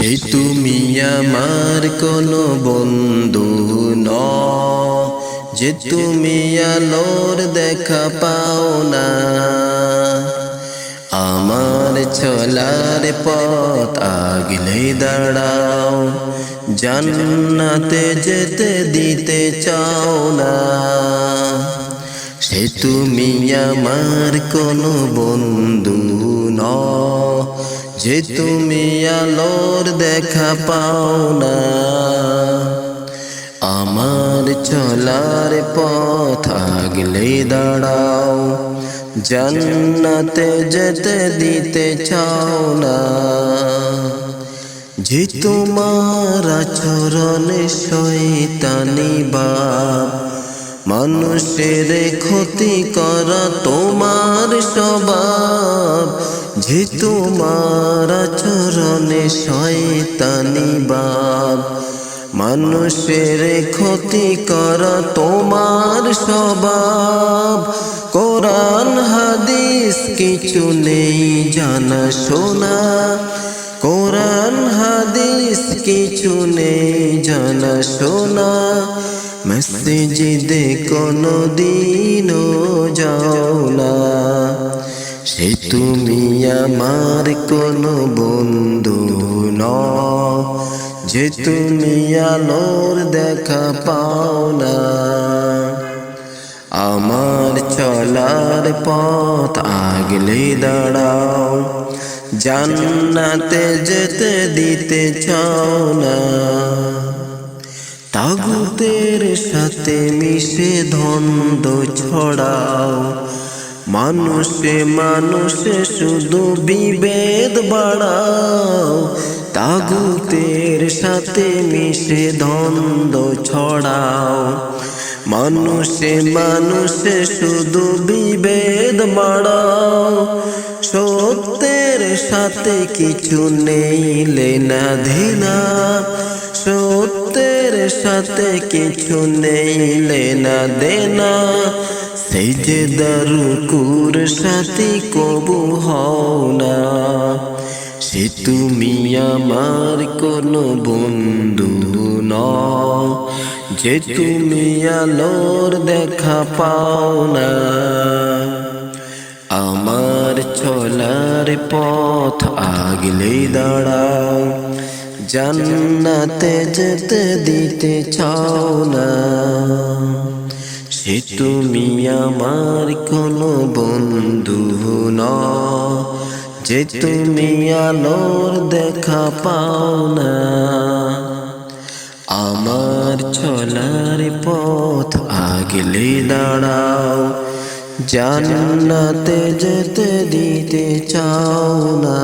সে তুমি আমার কোনো বন্ধু নও, যে তুমি আলোর দেখা পাও না। আমার চলার পথ আগলে দাঁড়াও, জান্নাতে যেতে দিতে চাও না। সে তুমি আমার কোনো বন্ধু নও, যে তুমি আলোর দেখা পাও না। আমার চলার পথ আগলে দাঁড়াও, জান্নাতে যেতে দিতে চাও না। যে তোমার আচরণে শয়তানি ভাব, মানুষের ক্ষতি করা তোমার স্বভাব। যে তোমার আচরণে শয়তানি ভাব, মানুষের ক্ষতি করা তোমার স্বভাব। কোরআন হাদিস কিছু নেই জানা শোনা, কোরআন হাদিস কিছু নেই জানা শোনা। মসজিদে কোনদিনও যাও না। সে তুমি আমার কোনো বন্ধু নও, যে তুমি আলোর দেখা পাও না। আমার চলার পথ আগলে দাঁড়াও, জান্নাতে যেতে দিতে চাও না। তাগুতের সাথে মিশে দ্বন্দ্ব ছড়াও, মানুষে মানুষে শুধু বিভেদ বাড়াও। তাগুতের সাথে মিশে দ্বন্দ্ব ছড়াও, মানুষে মানুষে শুধু বিভেদ বাড়াও। সত্যের সাথে কিছু নেই লেনা দেনা, সত্যের সাথে কিছু নেই লেনা দেনা। সেই যে দারুকুর সাথী কবু হও না। সে তুমি আমার কোনো বন্ধু নও, যে তুমি আলোর দেখা পাও না। আমার চলার পথ আগলে দাঁড়াও, জান্নাতে যেতে দিতে চাও না। সে তুমি আমার কোনো বন্ধু নও, যে তুমি আলোর দেখা পাও না। আমার চলার পথ আগলে দাঁড়াও, জান্নাতে যেতে দিতে চাও না।